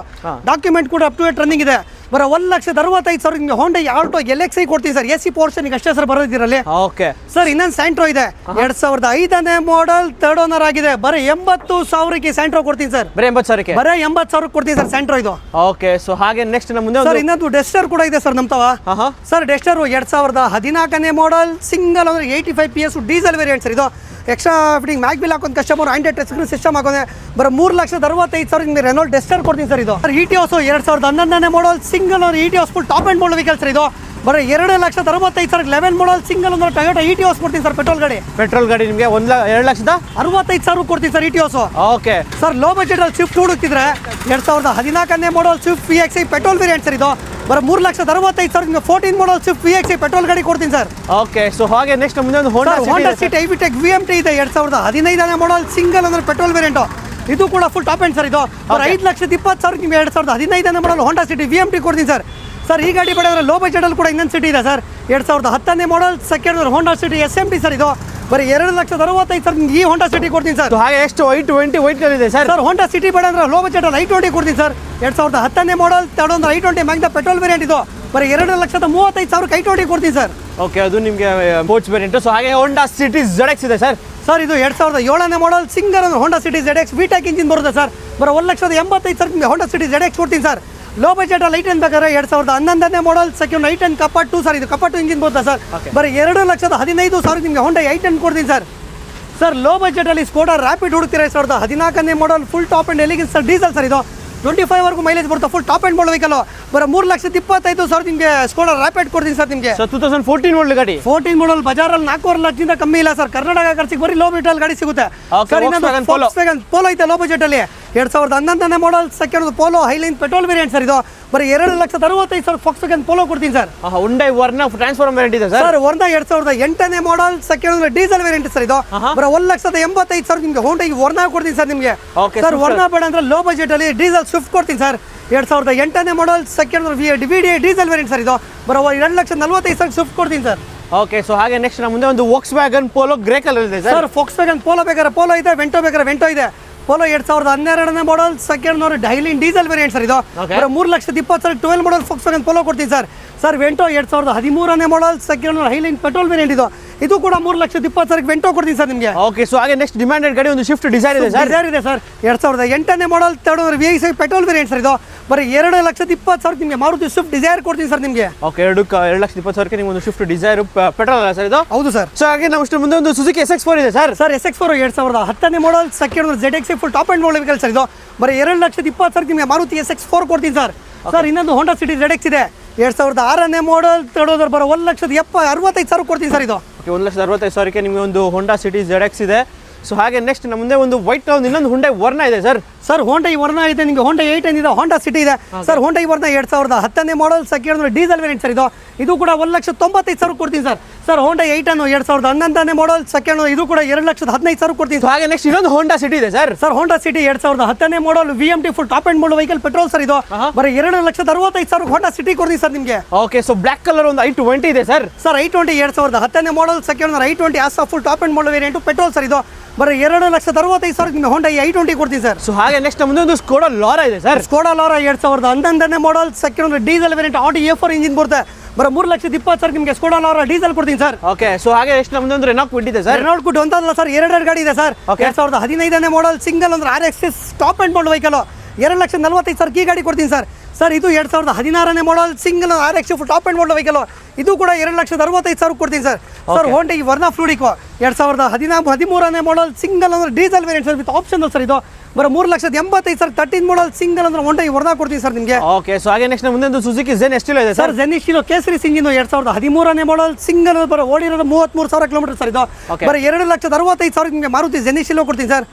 ಡಾಕ್ಯುಮೆಂಟ್ ಕೂಡ ಅಪ್ ಟು ಡೇಟ್ ರನ್ನಿಂಗ್ ಇದೆ. ಬರೋ 1,65,000 ನಿಮಗೆ ಹೋಂಡಾ ಆಲ್ಟೋ LXi ಕೊಡ್ತೀನಿ ಸರ್. AC ಪೋರ್ಷನ್ ಅಷ್ಟೇ ಸರ್ ಬರೋದಿರಲ್ಲಿ. ಓಕೆ ಸರ್, ಇನ್ನೊಂದು ಸ್ಯಾಂಟ್ರೋ ಇದೆ 2005ನೇ ಮಾಡಲ್, ಥರ್ಡ್ ಓನರ್ ಆಗಿದೆ. ಬರೀ 80,000ಕ್ಕೆ ಸ್ಯಾಂಟ್ರೋ ಕೊಡ್ತೀನಿ ಸರ್. ಬರೀ 80,000ಕ್ಕೆ ಬರೀ 80,000 ಕೊಡ್ತೀನಿ ಸರ್ ಸ್ಯಾಂಟ್ರೋ ಇದು. ಓಕೆ, ಸೊ ಹಾಗೆ ನೆಕ್ಸ್ಟ್ ನಮ್ಮ ಮುಂದೆ ಸರ್, ಇನ್ನೊಂದು ಡೆಸ್ಟರ್ ಕೂಡ ಇದೆ ಸರ್ ನಮ್ಮ ತವ. ಸರ್, ಡೆಸ್ಟರ್ 2014ನೇ ಮಾಡಲ್, ಸಿಂಗಲ್ ಅಂದ್ರೆ 85 PS ಡೀಸೆಲ್ ವೇರಿಯಂಟ್ ಸರ್ ಇದು. ಎಕ್ಸ್ಟ್ರಾ ಫಿಟ್ಟಿಂಗ್ ಮ್ಯಾಗ್ವಿಲ್ ಹಾಕೊಂಡು customer Android touch screen system ಹಾಕೊಂಡೆ. ಬರೋ 3,65,000 ನಿಮಗೆ ರೆನಾಲ್ಟ್ ಡೆಸ್ಟರ್ ಕೊಡ್ತೀನಿ ಸರ್ ಇದು. ಇಟಿಯೋಸ್ 2011ನೇ ಮಾಡಲ್, ಸಿಂಗಲ್ ಅಂದ್ರೆ Etios full top end model vehicle sir ಇದು. ಬರೋ 2,65,000 11 ಮಾಡಲ್, ಸಿಂಗಲ್ ಅಂದ್ರೆ ಟೊಯೋಟಾ ಇಟಿಯೋಸ್ ಕೊಡ್ತೀನಿ ಸರ್. ಪೆಟ್ರೋಲ್ ಗಾಡಿ ನಿಮಗೆ 2,65,000 ಕೊಡ್ತೀನಿ sir Etios. Okay, sir, low budget ಅಲ್ಲಿ ಸ್ವಿಫ್ಟ್ ಹುಡುಕ್ತಿದ್ರೆ 2014ನೇ model Swift VXi petrol variant sir ಇದು. ಬರೋ 3,65,000 ನಿಮಗೆ 14 ಮಾಡಲ್ ಸ್ವಿಫ್ಟ್ VXi ಪೆಟ್ರೋಲ್ ಗಾಡಿ ಕೊಡ್ತೀನಿ ಸರ್. ಓಕೆ, ಸೊ ಹಾಗೆ ನೆಕ್ಸ್ಟ್ ಮುಂದೆ ಒಂದು ಹೋಂಡಾ ಸಿಟಿ ಐವಿಟೆಕ್ VMT ಇದೆ 2015ನೇ ಮಾಡಲ್, ಸಿಂಗಲ್ ಅಂದ್ರೆ ಪೆಟ್ರೋಲ್ ವೇರಿಯಂಟ್. ಇದು ಕೂಡ ಫುಲ್ ಟಾಪ್ ಎಂಡ್ ಸರ್ ಇದು. 5,20,000 ನಿಮಗೆ 2015ನೇ ಮಾಡಲ್ ಹೋಂಡಾ ಸಿಟಿ VMT ಕೊಡ್ತೀನಿ ಸರ್. ಸರ್, ಈ ಗಾಡಿ ಬೇಡ ಲೋ ಬಜೆಟ್ ಅಲ್ಲಿ ಕೂಡ ಇನ್ನೊಂದು ಸಿಟಿ ಇದೆ ಸರ್. 2010ನೇ model, second Honda City SMT sir ಇದು. ಬರೀ 2,65,000 ನಿಮ್ಗೆ ಈ ಹೋಂಡಾ ಸಿಟಿ ಕೊಡ್ತೀನಿ ಸರ್. ಹಾಗೆ ಎಷ್ಟು I20 ವೈಟ್ ಕಲರ್ ಇದೆ ಸರ್. ಸರ್ ಹೋಂಡಾ ಸಿಟಿ ಬೇಡ ಅಂದ್ರೆ ಲೋ ಬಜೆಟ್ ಅಲ್ಲಿ I20 ಕೊಡ್ತೀನಿ ಸರ್. 2010 ಮಾಡಲ್ ತಗೊಂಡ್ರೆ I20 ಮ್ಯಾಗ್ನಾ ಪೆಟ್ರೋಲ್ ವೇರಿಯಂಟ್ ಇದು ಬರೀ 2,35,000 I20 ಕೊಡ್ತೀನಿ ಸರ್. ಓಕೆ, ಅದು ನಿಮಗೆ ಸ್ಪೋರ್ಟ್ಸ್ ವೇರಿಯಂಟ್. ಸೊ ಹಾಗೆ ಹೋಂಡಾ ಸಿಟಿ ZX ಇದೆ ಸರ್. ಸರ್ ಇದು 2007 ಮಾಡಲ್ ಸಿಂಗಲ್ ಅಂದ್ರೆ ಹೋಂಡಾ ಸಿಟಿ ZX ವಿಟೆಕ್ ಇಂಜಿನ್ ಬರುತ್ತೆ ಸರ್. ಬರೋ 1,85,000 ನಿಮಗೆ ಹೋಂಡಾ ಸಿಟಿ ZX ಕೊಡ್ತೀನಿ ಸರ್. ಲೋ ಬಜೆಟ್ ಅಲ್ಲಿ I10 ಬೇಕಾದ್ರೆ 2011 ಮಾಡಲ್ ಸೆಕೆಂಡ್ I10 ಕಪಾಟ್ 2 ಸರ್. ಇದು ಕಪಾಟ್ ಇಂಜಿನ್ ಬರುತ್ತೆ ಸರ್. ಬರೀ 2,15,000 ನಿಮಗೆ ಹೋಂಡಾ I10 ಕೊಡ್ತೀನಿ ಸರ್. ಸರ್ ಲೋ ಬಜೆಟ್ ಅಲ್ಲಿ ಸ್ಕೋಡಾ ರ್ಯಾಪಿಡ್ ಹುಡುಕ್ತೀರಾ 2014 model full top end elegance sir. Diesel sir ಇದು 25 ವರೆಗೂ ಮೈಲೇಜ್ ಬರುತ್ತೆ. Full top end model vehicle ಬರೋ 3,25,000 ನಿಮಗೆ ಸ್ಕೋಡಾ ರ್ಯಾಪಿಡ್ ಕೊಡ್ತೀನಿ ಸರ್. ನಿಮಗೆ 2014 ಮಾಡಲ್ ಗಾಡಿ. 14 ಮಾಡಲ್ ಬಜಾರಲ್ಲಿ 4.5 ಲಕ್ಷದಿಂದ ಕಮ್ಮಿ ಇಲ್ಲ ಸರ್. ಕರ್ನಾಟಕ ಖರ್ಚಿಗೆ ಬರೀ ಲೋ ಬಜೆಟ್ ಗಾಡಿ ಸಿಗುತ್ತೆ ಸರ್. ಇನ್ನೊಂದು Volkswagen ಪೋಲೋ ಐತೆ ಲೋ ಬಜೆಟ್ ಅಲ್ಲಿ 2011 model second Polo Highline petrol variant sir. ಇದು ಬರೀ 2,65,000 Volkswagen ಪೋಲೋ ಕೊಡ್ತೀನಿ sir. Hyundai Verna transformer variant ಇದೆ sir. Sir Verna 2008 model second diesel variant sir. ಇದು ಬರೀ 1,85,000 ನಿಮಗೆ ಹೋಂಡಾ ವರ್ನಾ ಕೊಡ್ತೀನಿ ಸರ್. ನಿಮಗೆ ಸರ್ ವರ್ನಾ ಬೇಡ ಅಂದ್ರೆ ಲೋ ಬಜೆಟ್ ಅಲ್ಲಿ ಡೀಸೆಲ್ ಸ್ವಿಫ್ಟ್ ಕೊಡ್ತೀನಿ sir. 2008 model second VDI diesel variant sir. ಇದು ಬರೋ 2,45,000 ಸ್ವಿಫ್ಟ್ ಕೊಡ್ತೀನಿ ಸರ್. ಓಕೆ, ಸೊ ಹಾಗೆ ನೆಕ್ಸ್ಟ್ ನಮ್ಮ ಮುಂದೆ ಒಂದು Volkswagen ಪೋಲೋ ಗ್ರೇ ಕಲರ್ ಇದೆ ಸರ್. ಸರ್ Volkswagen ಪೋಲೋ ಬೇಕಾದ್ರೆ ಪೋಲೋ ಇದೆ, ವೆಂಟೋ ಬೇಕಾದ್ರೆ ವೆಂಟೋ ಇದೆ. ಪೋಲೋ 2012 ಮಾಡಲ್ ಸೆಕೆಂಡ್ ಡೈಲಿನ್ ಡೀಸೆಲ್ ವೇರಿಯಂಟ್ ಸರ್. ಇದು 3,20,000 12 ಮಾಡಲ್ Volkswagen ಪೋಲೋ ಕೊಡ್ತೀನಿ sir. Sir Vento 2013 model second Highline petrol variant ಇದು ಕೂಡ 3,20,000 ವೆಂಟೋ ಕೊಡ್ತೀನಿ ಸರ್ ನಿಮಗೆ. ಓಕೆ, ಸೊ ಹಾಗೆ ನೆಕ್ಸ್ಟ್ ಡಿಮ್ಯಾಂಡೆಡ್ ಗಾಡಿ ಒಂದು ಸ್ವಿಫ್ಟ್ ಡಿಸೈರ್ ಇದೆ ಸರ್. ಡಿಸೈರ್ ಇದೆ ಸರ್ 2008 ಮಾಡಲ್ ತಗೊಂಡ್ರೆ VI ಪೆಟ್ರೋಲ್ ವೇರಿಯಂಟ್ ಸರ್. ಇದು ಬರೀ 2,20,000 ನಿಮಗೆ ಮಾರುತಿ ಸ್ವಿಫ್ಟ್ ಡಿಸೈರ್ ಕೊಡ್ತೀನಿ ಸರ್ ನಿಮಗೆ. ಓಕೆ, 2,20,000 ನಿಮಗೆ ಒಂದು ಸ್ವಿಫ್ಟ್ ಡಿಸೈರ್ ಪೆಟ್ರೋಲ್ ಅಲ್ಲ ಸರ್ ಇದು? ಹೌದು ಸರ್. ಸೊ ಹಾಗೆ ನಾವು ಇಷ್ಟು ಮುಂದೆ ಒಂದು ಸುಜುಕಿ SX4 ಇದೆ sir. Sir SX4 2010 model second ZX full top end model vehicle sir. ಇದು ಬರೀ 2,20,000 ನಿಮಗೆ ಮಾರುತಿ SX4 ಕೊಡ್ತೀನಿ ಸರ್. ಸರ್ ಇನ್ನೊಂದು ಹೋಂಡಾ ಸಿಟಿ ZX ಇದೆ 2006 ಮಾಡಲ್ ತಗೊಳ್ಳೋದ್ರ ಬರೋ 1,65,000 ಕೊಡ್ತೀನಿ ಸರ್. ಇದು 1,65,000 ನಿಮಗೆ ಒಂದು ಹೋಂಡಾ ಸಿಟಿ ZX ಇದೆ. ಸೊ ಹಾಗೆ ನೆಕ್ಸ್ಟ್ ನಮ್ಮ ಮುಂದೆ ಒಂದು ವೈಟ್ ಇನ್ನೊಂದು ಹುಂಡೈ ವರ್ನಾ ಇದೆ ಸರ್. ಸರ್ ಹೋಂಡಾ ವರ್ನಾ ಇದೆ ನಿಮಗೆ. ಹೋಂಡಾ 8 ಇದೆ, ಹೋಂಡಾ ಸಿಟಿ ಇದೆ sir. Honda Verna 2010 model second diesel variant sir. ಇದು ಕೂಡ 1,95,000 ಕೊಡ್ತೀನಿ sir. Sir Honda 8 2011 model second ಇದು ಕೂಡ 2,15,000 ಕೊಡ್ತೀನಿ. ಹಾಗೆ ನೆಕ್ಸ್ಟ್ ಇನ್ನೊಂದು ಹೋಂಡಾ ಸಿಟಿ ಇದೆ sir. Sir Honda City 2010 model VMT full top end model vehicle petrol sir. ಇದು ಬರೀ 2,65,000 ಹೋಂಡಾ ಸಿಟಿ ಕೊಡ್ತೀನಿ ಸರ್ ನಿಮಗೆ. ಓಕೆ, ಸೊ ಬ್ಲಾಕ್ ಕಲರ್ ಒಂದು I20 ಇದೆ sir. Sir I20 2010 model second I20 as full top end ಮಾಡಲ್ variant petrol sir. ಇದು ಬರೀ 2,65,000 ನಿಮಗೆ ಹೋಂಡಾ I20 ಕೊಡ್ತೀನಿ ಸರ್. ಸೊ ಹಾಗೆ ನೆಕ್ಸ್ಟ್ ಮುಂದೆ ಒಂದು ಸ್ಕೋಡಾ ಲಾರಾ ಇದೆ sir. Skoda Lara 2011 model second diesel variant Audi A4 engine ಬರುತ್ತೆ. ಬರೋ 3,20,000 ನಿಮಗೆ ಸ್ಕೋಡಾ ಲಾರಾ ಡೀಸೆಲ್ ಕೊಡ್ತೀನಿ ಸರ್. ಓಕೆ, ಸೊ ಹಾಗೆ ನೆಕ್ಸ್ಟ್ ಮುಂದೆ ಒಂದು ರೆನಾಲ್ಟ್ ಕ್ವಿಡ್ ಇದೆ ಸರ್. ರೆನಾಲ್ಟ್ ಕ್ವಿಡ್ ಒಂದಲ್ಲ ಸರ್, 2 ಗಾಡಿ ಇದೆ ಸರ್. 2015 ಮಾಡಲ್ ಸಿಂಗಲ್ ಅಂದ್ರೆ RX top end model vehicle 2,40,000 key ಗಾಡಿ ಕೊಡ್ತೀನಿ ಸರ್. ಸರ್ ಇದು 2016 model single RX top end model vehicle ಇದು ಕೂಡ 2,65,000 ಕೊಡ್ತೀನಿ sir. Sir Honda Verna Fluidic 2013 model single ಅಂದ್ರೆ diesel variant sir with option sir. ಇದು ಬರೋ 3,85,000 13 ಮಾಡಲ್ ಸಿಂಗಲ್ ಅಂದ್ರೆ ಹೋಂಡಾ ವರ್ನಾ ಕೊಡ್ತೀನಿ ಸರ್ ನಿಮಗೆ. ಓಕೆ, ಸೊ ಹಾಗೆ ನೆಕ್ಸ್ಟ್ ಮುಂದೆ ಒಂದು ಸುಜುಕಿ ಝೆನ್ ಎಸ್ಟಿಲೋ ಇದೆ ಸರ್. ಝೆನ್ ಎಸ್ಟಿಲೋ ಕೇಸರಿ ಇಂಜಿನ್ 2013 ಮಾಡಲ್ ಸಿಂಗಲ್ ಬರೋ ಓಡಿರೋದು 33,000 ಕಿಲೋಮೀಟರ್ ಸರ್. ಇದು ಬರೋ 2,65,000 ನಿಮಗೆ ಮಾರುತಿ ಝೆನ್ ಎಸ್ಟಿಲೋ ಕೊಡ್ತೀನಿ sir.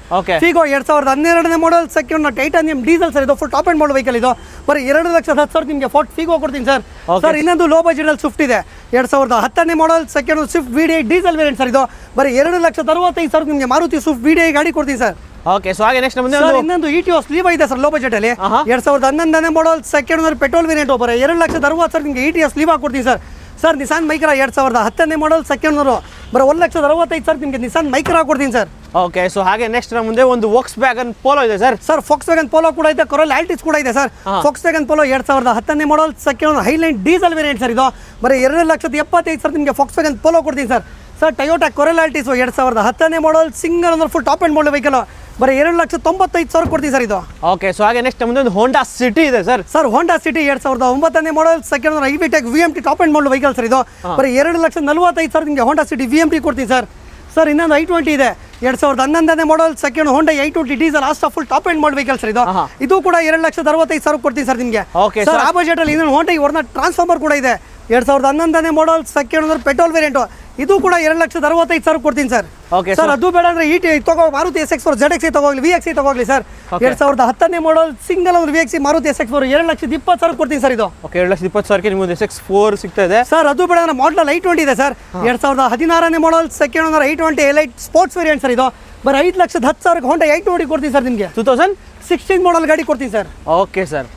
Figo 2012 model second titanium diesel sir. ಇದು full top end model vehicle. ಇದು ಬರೋ 2,10,000 ನಿಮಗೆ ಫೋರ್ಟ್ ಫಿಗೋ ಕೊಡ್ತೀನಿ ಸರ್. ಸರ್ ಇನ್ನೊಂದು ಲೋ ಬಜೆಟ್ ಅಲ್ಲಿ ಸ್ವಿಫ್ಟ್ ಇದೆ 2010 model second Swift VDI diesel variant sir. ಇದು ಬರೀ 2,65,000 ನಿಮಗೆ ಮಾರುತಿ ಸ್ವಿಫ್ಟ್ VDI ಗಾಡಿ ಕೊಡ್ತೀನಿ ಸರ್. ಓಕೆ, ಸೊ ಹಾಗೆ ನೆಕ್ಸ್ಟ್ ಮುಂದೆ ಇನ್ನೊಂದು ETOS ಲೀವಾ ಇದೆ ಸರ್ ಲೋ ಬಜೆಟ್ ಅಲ್ಲಿ 2011 ಮಾಡಲ್ ಸೆಕೆಂಡ್ ಪೆಟ್ರೋಲ್ ವೇರಿಯಂಟ್ ಬರೋ 2,60,000 ನಿಮಗೆ ETOS ಲೀವಾ ಕೊಡ್ತೀನಿ sir. Sir Nissan Micra 2010 model second ಬರೋ 1,65,000 ನಿಮಗೆ ನಿಸಾನ್ ಮೈಕ್ರಾ ಕೊಡ್ತೀನಿ ಸರ್. ಓಕೆ, ಸೊ ಹಾಗೆ ನೆಕ್ಸ್ಟ್ ನಮ್ಮ ಮುಂದೆ ಒಂದು Volkswagen ಪೋಲೋ ಇದೆ ಸರ್. ಸರ್ Volkswagen ಪೋಲೋ ಕೂಡ ಇದೆ, Corolla Altis ಕೂಡ ಇದೆ ಸರ್. Volkswagen Polo 2010 model second highline diesel variant sir. ಇದು ಬರೀ 2,75,000 ನಿಮಗೆ Volkswagen ಪೋಲೋ ಕೊಡ್ತೀನಿ sir. Sir Toyota Corolla Altis 2010 model single ಅಂದ್ರೆ full top end model vehicle ಬರೀ 2,95,000 ಕೊಡ್ತೀನಿ ಸರ್. ಇದು ಓಕೆ, ಸೊ ಹಾಗೆ ನೆಕ್ಸ್ಟ್ ಮುಂದೆ ಒಂದು ಹೋಂಡಾ ಸಿಟಿ ಇದೆ sir. Sir Honda city 2009 model second IVTEC VMT top end model vehicle sir. ಇದು ಬರೀ 2,45,000 ನಿಮಗೆ ಹೋಂಡಾ ಸಿಟಿ VMT ಕೊಡ್ತೀನಿ ಸರ್. ಸರ್ ಇನ್ನೊಂದು I20 ಇದೆ 2011 ಮಾಡಲ್ ಸೆಕೆಂಡ್ ಹೋಂಡಾ I20 diesel asked full top end model vehicle sir. ಇದು ಕೂಡ 2,65,000 ಕೊಡ್ತೀನಿ ಸರ್ ನಿಮಗೆ. ಸರ್ ಆ ಬಜೆಟ್ ಅಲ್ಲಿ ಇನ್ನೊಂದು ಹೋಂಡಾ ವರ್ನಾ ಟ್ರಾನ್ಸ್ಫಾರ್ಮರ್ ಕೂಡ ಇದೆ 2011 ಮಾಡಲ್ ಸೆಕೆಂಡ್ ಪೆಟ್ರೋಲ್ ವೇರಿಯಂಟ್ ಇದು ಕೂಡ 2,65,000 ಕೊಡ್ತೀನಿ ಸರ್. ಸರ್ ಅದು ಬೇಡ ಅಂದ್ರೆ ತಗೋ ಮಾರುತಿ SX4 ZX ತಗೋಗ್ಲಿ VX ತಗೋಗ್ಲಿ ಸರ್. 2010 ಮಾಡಲ್ ಸಿಂಗಲ್ ಅಂದ್ರೆ VX ಮಾರುತಿ SX4 2,20,000 ಕೊಡ್ತೀನಿ ಸರ್. ಇದು 2,20,000 ನಿಮಗೆ SX4 ಸಿಗ್ತಾ ಇದೆ ಸರ್. ಅದು ಬೇಡ ಅಂದ್ರೆ ಮಾಡಲ್ I20 ಇದೆ ಸರ್ 2016 ಮಾಡಲ್ ಸೆಕೆಂಡ್ ಅಂದ್ರೆ I20 elite sports variant sir. ಇದು ಬರೀ 5,10,000 ಹೋಂಡಾ I20 ಕೊಡ್ತೀನಿ ಸರ್ ನಿಮಗೆ. 2016 ಮಾಡಲ್ ಗಾಡಿ ಕೊಡ್ತೀನಿ ಸರ್. Okay sir.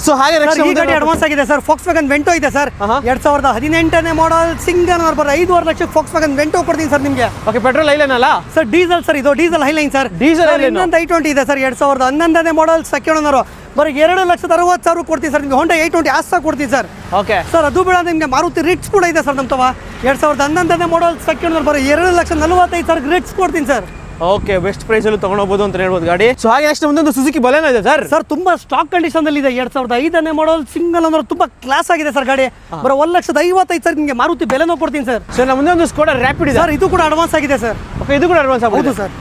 ಸೊ ಹಾಗೆ ಸರ್, ನೆಕ್ಸ್ಟ್ ಈ ಗಾಡಿ ಅಡ್ವಾನ್ಸ್ ಆಗಿದೆ ಸರ್. ಫಾಕ್ಸ್ ವ್ಯಾಗನ್ ವೆಂಟೋ ಇದೆ ಸರ್. ಆಹಾ. 2018ನೇ ಮಾಡಲ್ ಸಿಂಗಲ್ ಓನರ್ ಬರೋ 5.5 ಲಕ್ಷಕ್ಕೆ ಫಾಕ್ಸ್ ವ್ಯಾಗನ್ ವೆಂಟೋ ಕೊಡ್ತೀನಿ ಸರ್ ನಿಮಗೆ. ಓಕೆ, ಪೆಟ್ರೋಲ್ ಐಲೈನ್ ಅಲ್ಲ ಸರ್ ಡೀಸೆಲ್ ಸರ್, ಇದು diesel Highline sir. Diesel highline. ಇನ್ನೊಂದು i20 ಇದೆ ಸರ್. 2011ನೇ ಮಾಡಲ್ ಸೆಕೆಂಡ್ ಓನರ್ ಬರೀ 2,60,000 ಕೊಡ್ತೀನಿ ಸರ್ ನಿಮಗೆ. ಹೊಂಡಾ i20 ಆಸ್ತಾ ಕೊಡ್ತೀನಿ ಸರ್. ಓಕೆ ಸರ್ ಅದು ಬೇಡ ನಿಮಗೆ ಮಾರುತಿ ರಿಟ್ಸ್ ಕೂಡ ಇದೆ ಸರ್ ನಮ್ಮ ತವ. 2011ನೇ ಮಾಡಲ್ ಸೆಕೆಂಡ್ ಓನರ್ ಬರೀ 2,45,000 ರಿಟ್ಸ್ ಕೊಡ್ತೀನಿ ಸರ್. ಓಕೆ, ಬೆಸ್ಟ್ ಪ್ರೈಸ್ ಅಲ್ಲಿ ತಗೊಂಡೋಗ್ಬೋದು ಅಂತ ಹೇಳ್ಬೋದು ಗಾಡಿ. ಸೊ ಹಾಗೆ ನೆಕ್ಸ್ಟ್ ಮುಂದೊಂದು ಸುಜುಕಿ ಬಲೆನೋ ಇದೆ ಸರ್. ಸರ್ ತುಂಬಾ ಸ್ಟಾಕ್ ಕಂಡೀಷನ್ ಅಲ್ಲಿ ಇದೆ. 2005ನೇ ಮಾಡಲ್ ಸಿಂಗಲ್ ಓನರ್ ತುಂಬಾ ಕ್ಲಾಸ್ ಆಗಿದೆ ಸರ್ ಗಾಡಿ. ಬರೋ 1,55,000 ನಿಮಗೆ ಮಾರುತಿ ಬೆಲೆನೋ ಕೊಡ್ತೀನಿ ಸರ್. ಸರ್ ನಮ್ಮ ಮುಂದೆ ಒಂದು ಸ್ಕೋಡಾ ರ್ಯಾಪಿಡ್ ಇದೆ ಸರ್ ಇದು ಕೂಡ ಅಡ್ವಾನ್ಸ್ ಆಗಿದೆ ಸರ್. ಓಕೆ, ಇದು ಕೂಡ ಅಡ್ವಾನ್ಸ್ ಹೌದು ಆಗ್ಬೋದು ಸರ್.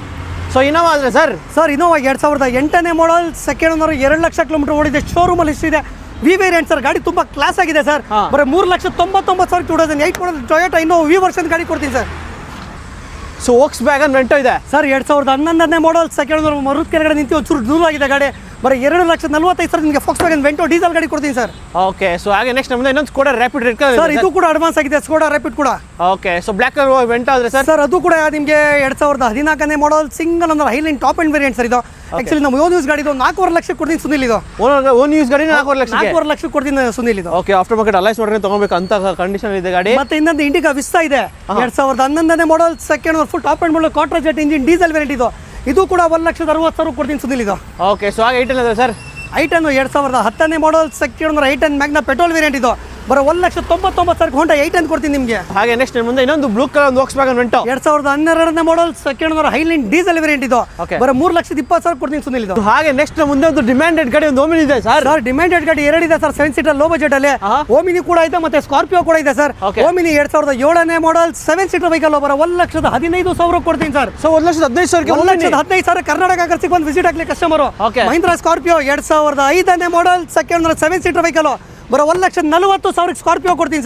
ಸೊ ಇನ್ನೋವಾ ಆದ್ರೆ ಸರ್ ಸರ್ ಇನ್ನೋವಾ 2008ನೇ model second owner 2 lakh kilometre ಓಡಿದೆ. ಶೋರೂಮ್ ಅಲ್ಲಿ ಇದೆ. V variant sir. ಗಾಡಿ ತುಂಬಾ ಕ್ಲಾಸ್ ಆಗಿದೆ ಸರ್. ಹಾ. ಬರೀ 3,99,000 2008 model Toyota Innova V version ಗಾಡಿ ಕೊಡ್ತೀನಿ sir. So Volkswagen Vento ಇದೆ ಸರ್ 2011ನೇ ಮಾಡಲ್ ಸೆಕೆಂಡ್ ಓನರ್ ಮರುತ್ ಕೆಳಗಡೆ ನಿಂತು ಒಂಚೂರು ದೂರ ಆಗಿದೆ ಗಾಡಿ. ಬರೀ 2,45,000 ನಿಮಗೆ ಫಾಕ್ಸ್ ವ್ಯಾಗನ್ ವೆಂಟೋ ಡೀಸೆಲ್ ಗಾಡಿ ಕೊಡ್ತೀನಿ ಸರ್. ಓಕೆ. ಸೊ ಹಾಗೆ ನೆಕ್ಸ್ಟ್ ನಮ್ದು ಇನ್ನೊಂದು Skoda Rapid red colour sir ಇದು ಕೂಡ ಅಡ್ವಾನ್ಸ್ ಆಗಿದೆ. ಸ್ಕೋಡಾ ರ್ಯಾಪಿಡ್ ಕೂಡ. Okay. So black colour Vento ಆದ್ರೆ ಸರ್ ಸರ್ ಅದು ಕೂಡ ನಿಮಗೆ 2014ನೇ model single owner highline top end variant sir. ಇದು ಆಕ್ಚುಲಿ ನಮ್ಮ ಓನ್ ಯೂಸ್ ಗಾಡಿ. ಇದು 4.5 ಲಕ್ಷಕ್ಕೆ ಕೊಡ್ತೀನಿ ಸುನಿಲ್. ಇದು ಓನ್ ಯೂಸ್ ಗಾಡಿ 4 ಲಕ್ಷಕ್ಕೆ 4.5 ಲಕ್ಷಕ್ಕೆ ಕೊಡ್ತೀನಿ ಸುನಿಲ್. ಇದು ಓಕೆ. ಆಫ್ಟರ್ ಮಾರ್ಕೆಟ್ ಅಲೈಸ್ ಮಾಡಿದ್ರೆ ತಗೋಬೇಕು ಅಂತ ಕಂಡೀಷನ್ ಇದೆ ಗಾಡಿ. ಮತ್ತೆ ಇನ್ನೊಂದು ಇಂಡಿಕಾ ವಿಸ್ತಾ ಇದೆ. 2011ನೇ model second owner full top end model quarter jet engine diesel variant. ಇದು ಕೂಡ 1,60,000 ಕೊಡ್ತೀನಿ ಸುನಿಲ್. ಇದು ಓಕೆ. ಸೊ ಹಾಗೆ ಐಟಲ್ ಇದೆ ಸರ್. i10 2010ನೇ model second owner i10 Magna petrol variant. ಇದು ಬರೋ 1,99,000 ಹೊಂಡಾ i10 ಕೊಡ್ತೀನಿ ನಿಮಗೆ. ಹಾಗೆ ನೆಕ್ಸ್ಟ್ ಮುಂದೆ ಇನ್ನೊಂದು blue colour Volkswagen Vento 2012ನೇ model second owner highline diesel variant. ಇದು Okay. ಬರೋ 3,20,000 ಕೊಡ್ತೀನಿ ಸುನಿಲ್. ಇದು ಹಾಗೆ ನೆಕ್ಸ್ಟ್ ಮುಂದೆ ಒಂದು ಡಿಮ್ಯಾಂಡೆಡ್ ಗಾಡಿ ಒಂದು ಓಮಿನಿ ಇದೆ ಸರ್. ಸರ್ ಡಿಮ್ಯಾಂಡೆಡ್ ಗಾಡಿ 2 ಇದೆ ಸರ್. 7 ಸೀಟರ್ ಲೋ ಬಜೆಟ್ ಅಲ್ಲಿ. ಆಹಾ. ಓಮಿನಿ ಕೂಡ ಇದೆ ಮತ್ತೆ ಸ್ಕಾರ್ಪಿಯೋ ಕೂಡ ಇದೆ ಸರ್. Okay. ಓಮಿನಿ 2007ನೇ ಮಾಡಲ್ 7 ಸೀಟರ್ ವೆಹಿಕಲ್ ಬರೋ 1,15,000 ಕೊಡ್ತೀನಿ ಸರ್. ಸೊ 1,15,000ಗೆ 1,15,000 ಕರ್ನಾಟಕ ಕರ್ಸಿಗೆ ಬಂದು ವಿಸಿಟ್ ಆಗ್ಲಿ ಕಸ್ಟಮರ್. Okay. ಮಹೀಂದ್ರಾ ಸ್ಕಾರ್ಪಿಯೋ 2005ನೇ model second owner 7 seater vehicle ಬರೋ 1,40,000 ಸ್ಕಾರ್ಪಿಯೋ ಕೊಡ್ತೀನಿ ಸರ್.